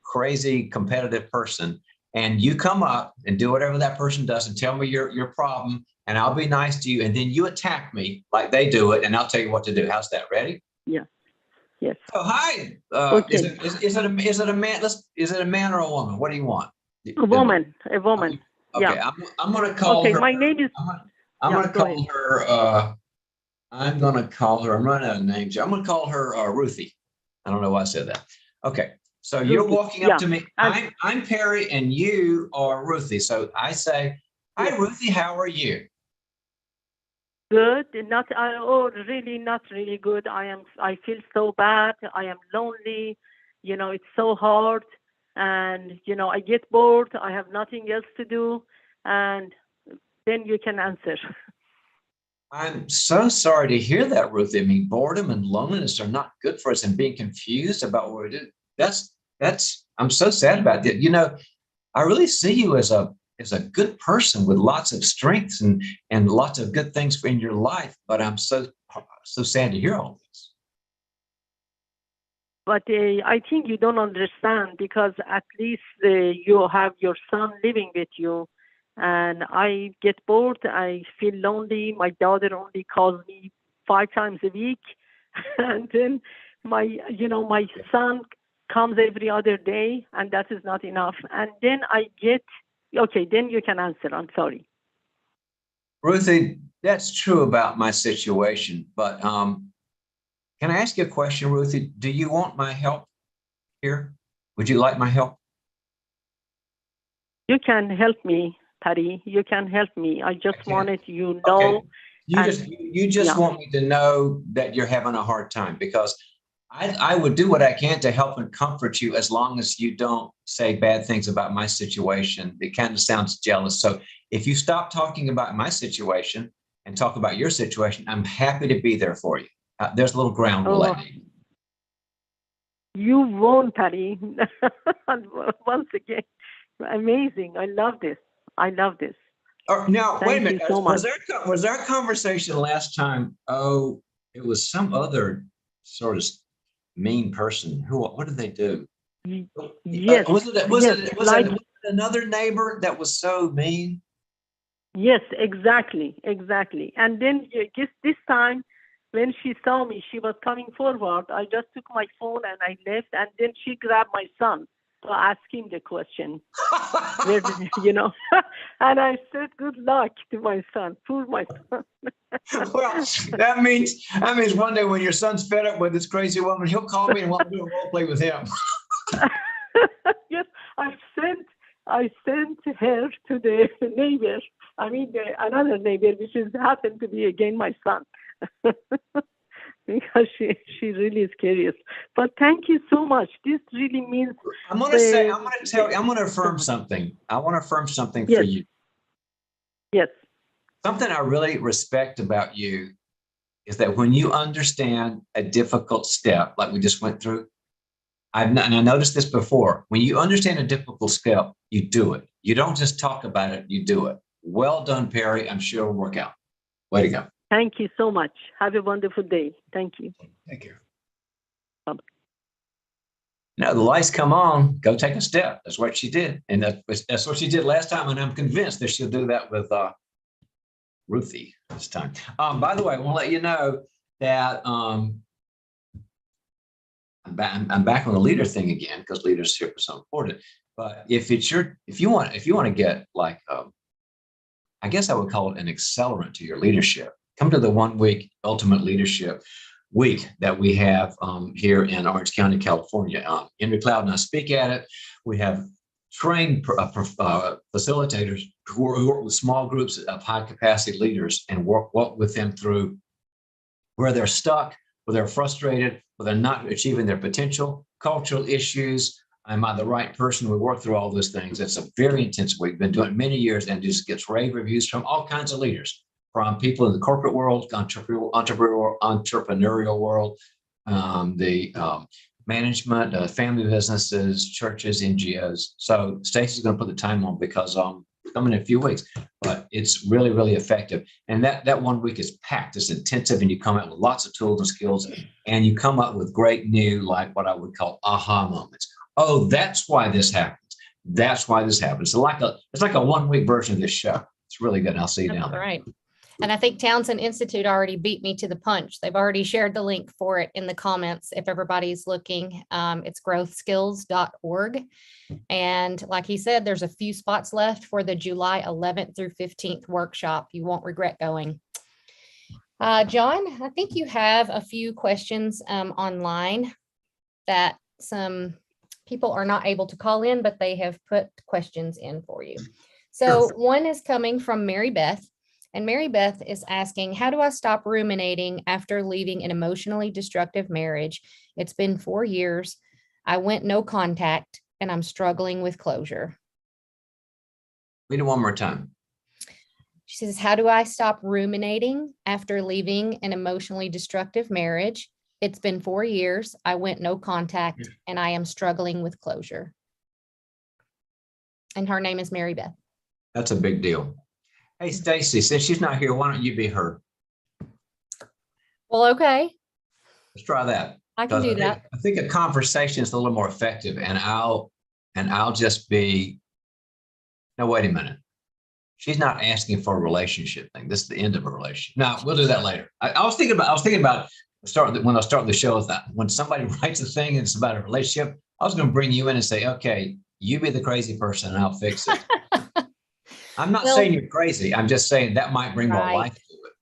crazy competitive person. And you come up and do whatever that person does and tell me your problem, and I'll be nice to you. And then you attack me like they do it, and I'll tell you what to do. How's that? Ready? Yeah. Yes. So hi. Okay. Is it a man? Is it a man or a woman? What do you want? A woman. A woman. Okay, Yeah. I'm going to call Okay. her. My name is. I'm Yeah, going to go call ahead. her. I'm going to call her. I'm running out of names. I'm going to call her Ruthie. I don't know why I said that. Okay. So you're Ruthie, walking up yeah. to me. And I'm Perry and you are Ruthie. So I say, hi, Yes. Ruthie, how are you? good. Not. Oh, really, not really good. I feel so bad. I am lonely. You know, it's so hard, and you know, I get bored. I have nothing else to do, and then you can answer. I'm so sorry to hear that, Ruthie. I mean, boredom and loneliness are not good for us, and being confused about what we do. I'm so sad about that. You know, I really see you as a good person with lots of strengths and lots of good things in your life. But I'm so sad to hear all this. But I think you don't understand because at least you have your son living with you, and I get bored. I feel lonely. My daughter only calls me 5 times a week, and then my son comes every other day, and that is not enough. And then I get okay. Then you can answer. I'm sorry. Ruthie, that's true about my situation. But can I ask you a question, Ruthie? Do you want my help here? Would you like my help? You can help me, Patty. You can help me. I just can. wanted you know. Okay. You just yeah. want me to know that you're having a hard time, because I would do what I can to help and comfort you as long as you don't say bad things about my situation. It kind of sounds jealous. So if you stop talking about my situation and talk about your situation, I'm happy to be there for you. There's a little ground rule I need. You won, Patty. Once again, amazing. I love this. I love this. Now, wait a Thank you minute. so much. Was our conversation last time? Oh, it was some other sort of mean person. What did they do? Yes. Was Yes. it another neighbor that was so mean? Yes, exactly. Exactly. And then just this time, when she saw me, she was coming forward. I just took my phone and I left, and then she grabbed my son to ask him the question. Where did you know? And I said, "Good luck to my son. Poor my son." Well, that means one day when your son's fed up with this crazy woman, he'll call me and want to do a role play with him. Yes, I sent her to the neighbor. I mean, another neighbor, which happened to be again my son, because she really is curious. But thank you so much. This really means. I'm going to affirm something. I want to affirm something for you. Yes. Something I really respect about you is that when you understand a difficult step, like we just went through, and I noticed this before, when you understand a difficult step, you do it. You don't just talk about it, you do it. Well done, Perry. I'm sure it'll work out. Way to go. Thank you so much. Have a wonderful day. Thank you. Take care. Bye-bye. Now the lights come on, go take a step. That's what she did. And that's what she did last time. And I'm convinced that she'll do that with Ruthie this time. By the way, I want to let you know that I'm back on the leader thing again, because leadership is so important. But if you want to get like, I guess I would call it an accelerant to your leadership, come to the 1 week Ultimate Leadership Week that we have here in Orange County, California. Henry Cloud and I speak at it. We have trained facilitators who work with small groups of high capacity leaders and work with them through where they're stuck, where they're frustrated, where they're not achieving their potential, cultural issues. Am I the right person? We work through all those things. It's a very intense week. Been doing it many years, and just gets rave reviews from all kinds of leaders, from people in the corporate world, entrepreneurial world, the management, family businesses, churches, NGOs. So Stacey's going to put the time on because coming in a few weeks. but it's really, really effective. And that 1 week is packed. It's intensive, and you come out with lots of tools and skills, and you come up with great new, like what I would call aha moments. Oh, that's why this happens. That's why this happens. So it's like a 1 week version of this show. It's really good. And I'll see you down there. Right. And I think Townsend Institute already beat me to the punch. They've already shared the link for it in the comments. If everybody's looking, it's growthskills.org. And like he said, there's a few spots left for the July 11th through 15th workshop. You won't regret going. John, I think you have a few questions online that some people are not able to call in, but they have put questions in for you. So one is coming from Mary Beth. And Mary Beth is asking, how do I stop ruminating after leaving an emotionally destructive marriage? It's been 4 years. I went no contact and I'm struggling with closure. Read it one more time. She says, how do I stop ruminating after leaving an emotionally destructive marriage? It's been 4 years. I went no contact and I am struggling with closure. And her name is Mary Beth. That's a big deal. Hey, Stacy, since she's not here, why don't you be her? Well, okay. Let's try that. I can do that. I think a conversation is a little more effective, and I'll just be, no, wait a minute. She's not asking for a relationship thing. This is the end of a relationship. No, we'll do that later. I was thinking about when I start the show, that when somebody writes a thing and it's about a relationship, I was going to bring you in and say, okay, you be the crazy person and I'll fix it. I'm not saying you're crazy. I'm just saying that might bring more life to it.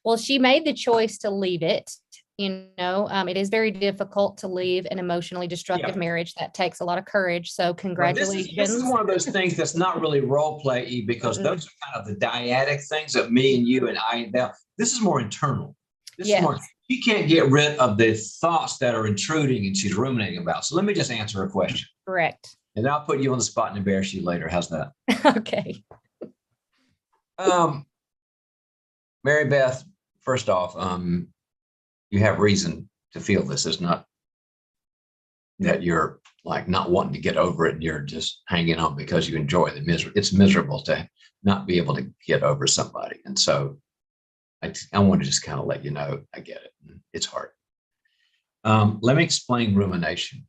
Well, she made the choice to leave it. It is very difficult to leave an emotionally destructive marriage. That takes a lot of courage. So congratulations. This is one of those things that's not really role play, because those are kind of the dyadic things of me and you and I. Now, this is more internal. This is more, she can't get rid of the thoughts that are intruding and she's ruminating about. So let me just answer her question. Correct. And I'll put you on the spot and embarrass you later. How's that? Okay. Mary Beth, first off, you have reason to feel this. It's not that you're like not wanting to get over it and you're just hanging on because you enjoy the misery. It's miserable to not be able to get over somebody. And so I want to just kind of let you know, I get it. It's hard. Let me explain rumination.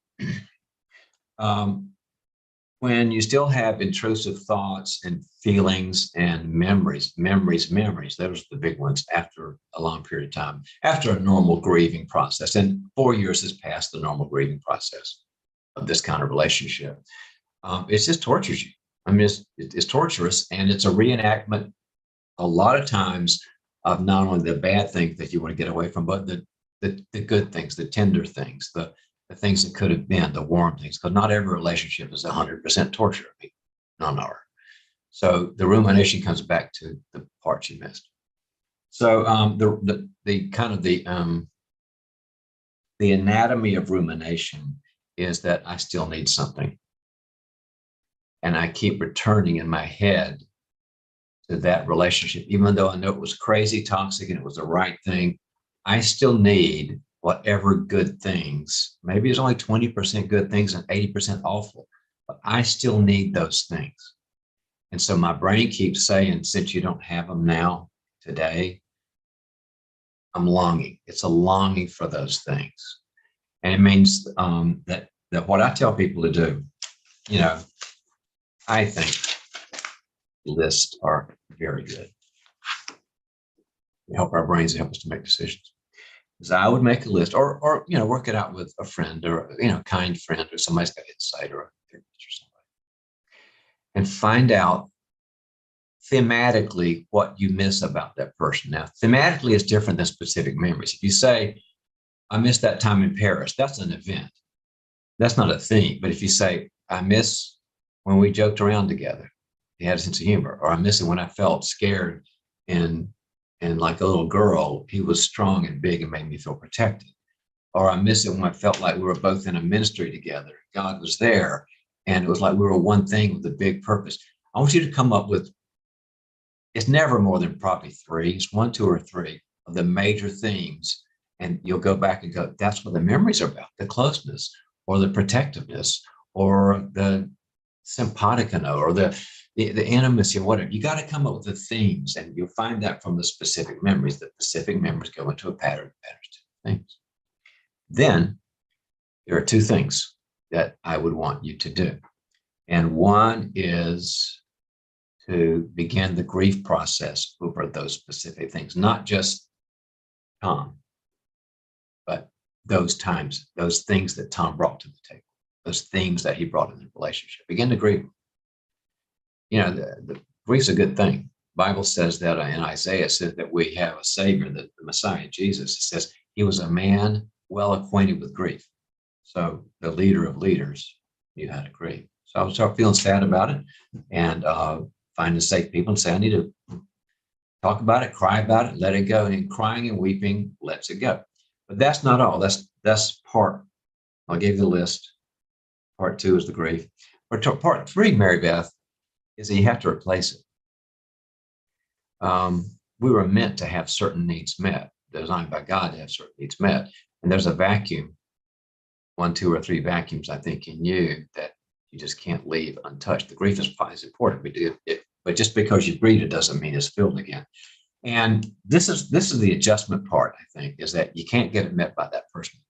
When you still have intrusive thoughts and feelings and memories, those are the big ones after a long period of time, after a normal grieving process. And 4 years has passed the normal grieving process of this kind of relationship. It just tortures you. I mean, it's torturous, and it's a reenactment a lot of times of not only the bad things that you want to get away from, but the good things, the tender things, the things that could have been, the warm things, because not every relationship is 100% torture. I mean, none are. So the rumination comes back to the parts you missed. So the anatomy of rumination is that I still need something. And I keep returning in my head to that relationship, even though I know it was crazy toxic and it was the right thing. I still need whatever good things, maybe it's only 20% good things and 80% awful, but I still need those things. And so my brain keeps saying, since you don't have them now, today, I'm longing. It's a longing for those things. And it means that what I tell people to do, I think lists are very good. They help our brains, they help us to make decisions. Because I would make a list or work it out with a friend or, kind friend or somebody's got insight or a therapist or somebody. And find out thematically what you miss about that person. Now, thematically is different than specific memories. If you say, I miss that time in Paris, that's an event. That's not a theme. But if you say, I miss when we joked around together, he had a sense of humor, or I miss it when I felt scared and like a little girl, he was strong and big and made me feel protected. Or I miss it when I felt like we were both in a ministry together. God was there. And it was like we were one thing with a big purpose. I want you to come up with, it's never more than probably 3. It's 1, 2, or 3 of the major themes. And you'll go back and go, that's what the memories are about, the closeness or the protectiveness or the simpatico or the the intimacy or whatever. You got to come up with the themes, and you'll find that from the specific memories. The specific memories go into a pattern of things. Then there are two things that I would want you to do. And one is to begin the grief process over those specific things, not just Tom, but those times, those things that Tom brought to the table, those themes that he brought in the relationship. Begin to grieve. You know, the grief's a good thing. The Bible says that in Isaiah, it says that we have a Savior, the Messiah, Jesus. It says he was a man well acquainted with grief. So the leader of leaders knew how to grieve. So I would start feeling sad about it and find the safe people and say, I need to talk about it, cry about it, let it go. And crying and weeping lets it go. But that's not all. That's part. I'll give you the list. Part 2 is the grief. Part 3, Mary Beth, is that you have to replace it. We were meant to have certain needs met, designed by God to have certain needs met. And there's a vacuum, 1, 2, or 3 vacuums, I think, in you that you just can't leave untouched. The grief is important. We do it, but just because you grieve it doesn't mean it's filled again. And this is the adjustment part, I think, is that you can't get it met by that person.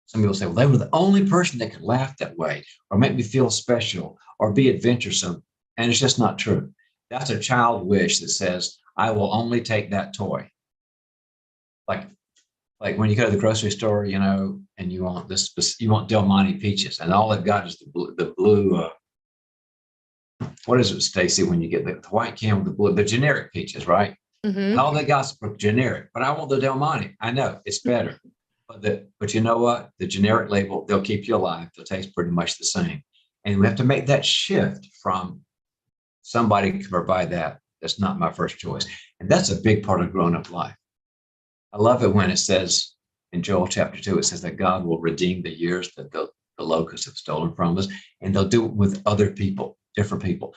Some people say, well, they were the only person that could laugh that way or make me feel special or be adventuresome. And it's just not true. That's a child wish that says, I will only take that toy. Like when you go to the grocery store, you know, and you want Del Monte peaches, and all they've got is the blue. What is it, Stacy? When you get the white can with the blue, the generic peaches, right? Mm-hmm. And all they got is generic. But I want the Del Monte. I know it's better, but you know what? The generic label, they'll keep you alive. They'll taste pretty much the same, and we have to make that shift from somebody can provide that. That's not my first choice, and that's a big part of growing up life. I love it when it says in Joel chapter 2, it says that God will redeem the years that the locusts have stolen from us, and they'll do it with other people, different people.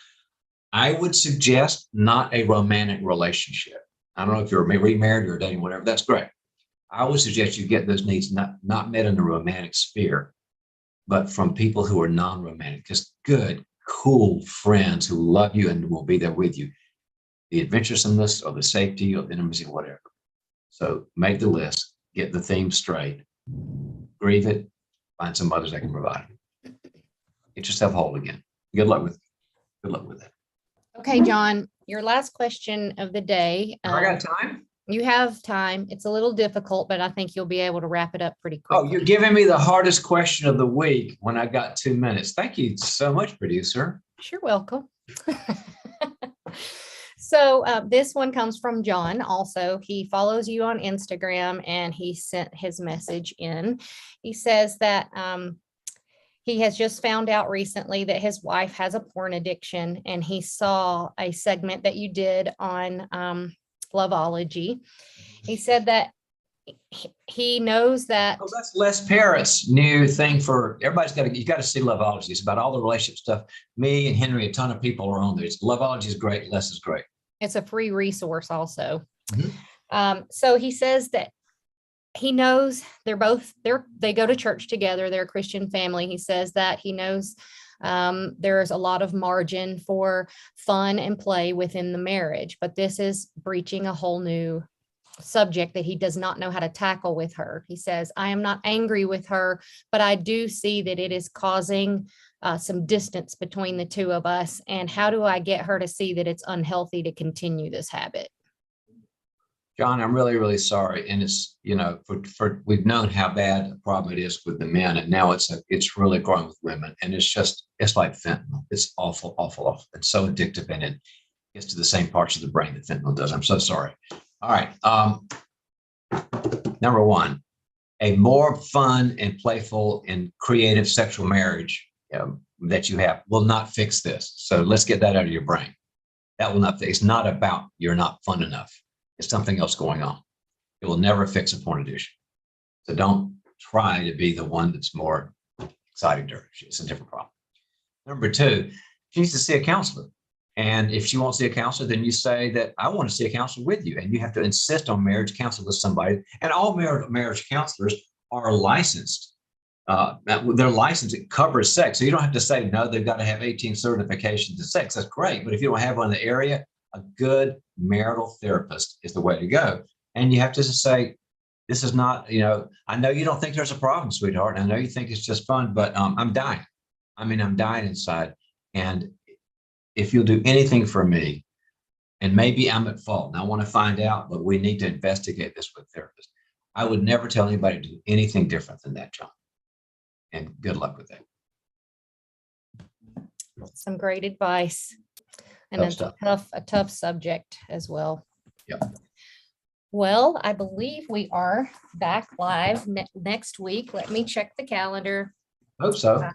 I would suggest not a romantic relationship. I don't know if you're remarried or dating, whatever, that's great. I would suggest you get those needs not met in a romantic sphere, but from people who are non-romantic, just good, cool friends who love you and will be there with you. The adventuresomeness or the safety or the intimacy, whatever. So make the list, get the theme straight, grieve it, find some others that can provide it. Get yourself whole again. Good luck with that. Okay, John, your last question of the day. I got time? You have time. It's a little difficult, but I think you'll be able to wrap it up pretty quickly. Oh, you're giving me the hardest question of the week when I got 2 minutes. Thank you so much, producer. You're welcome. So this one comes from John. Also, he follows you on Instagram and he sent his message in. He says that he has just found out recently that his wife has a porn addiction, and he saw a segment that you did on Loveology. He said that he knows that. Oh, that's Les Parrott's new thing for everybody's you got to see Loveology. It's about all the relationship stuff. Me and Henry, a ton of people are on there. Loveology is great. Les is great. It's a free resource also. Mm-hmm. So he says that he knows they go to church together. They're a Christian family. He says that he knows there's a lot of margin for fun and play within the marriage, but this is breaching a whole new subject that he does not know how to tackle with her. He says, I am not angry with her, but I do see that it is causing some distance between the two of us. And how do I get her to see that it's unhealthy to continue this habit? John, I'm really, really sorry. And it's, for we've known how bad a problem it is with the men, and now it's really growing with women. And it's like fentanyl. It's awful, awful, awful. It's so addictive, and it gets to the same parts of the brain that fentanyl does. I'm so sorry. All right. Number one, a more fun and playful and creative sexual marriage that you have will not fix this. So let's get that out of your brain. That will not fix. It's not about you're not fun enough. It's something else going on. It will never fix a porn addiction. So don't try to be the one that's more exciting to her. It's a different problem. Number two, she needs to see a counselor. And if she won't see a counselor, then you say that I want to see a counselor with you. And you have to insist on marriage counseling with somebody. And all marriage counselors are licensed their license, it covers sex. So you don't have to say, no, they've got to have 18 certifications in sex. That's great. But if you don't have one in the area, a good marital therapist is the way to go. And you have to just say, this is not, I know you don't think there's a problem, sweetheart. I know you think it's just fun, but I'm dying. I'm dying inside. And if you'll do anything for me, and maybe I'm at fault, and I want to find out, but we need to investigate this with therapists. I would never tell anybody to do anything different than that, John. And good luck with that. Some great advice. And Tough it's stuff. a tough subject as well. Yep. Well, I believe we are back live next week. Let me check the calendar. Hope so.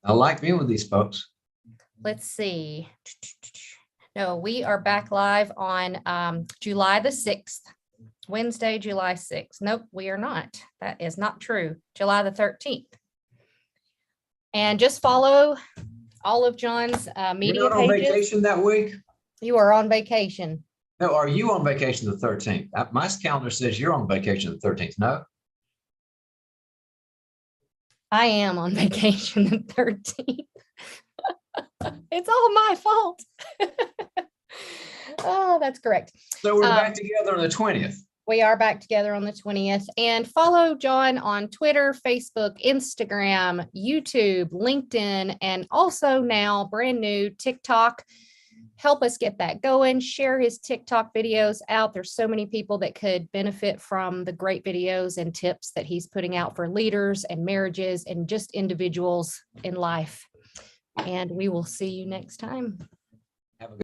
I like being with these folks. Let's see. No, we are back live on July the 6th, Wednesday, July 6th. Nope, we are not. That is not true. July the 13th. And just follow all of John's media You're not on pages. vacation that week? You are on vacation. No, are you on vacation the 13th? My calendar says you're on vacation the 13th. No? I am on vacation the 13th. It's all my fault. Oh, that's correct. So we're back together on the 20th. We are back together on the 20th. And follow John on Twitter, Facebook, Instagram, YouTube, LinkedIn, and also now brand new TikTok. Help us get that going. Share his TikTok videos out. There's so many people that could benefit from the great videos and tips that he's putting out for leaders and marriages and just individuals in life. And we will see you next time.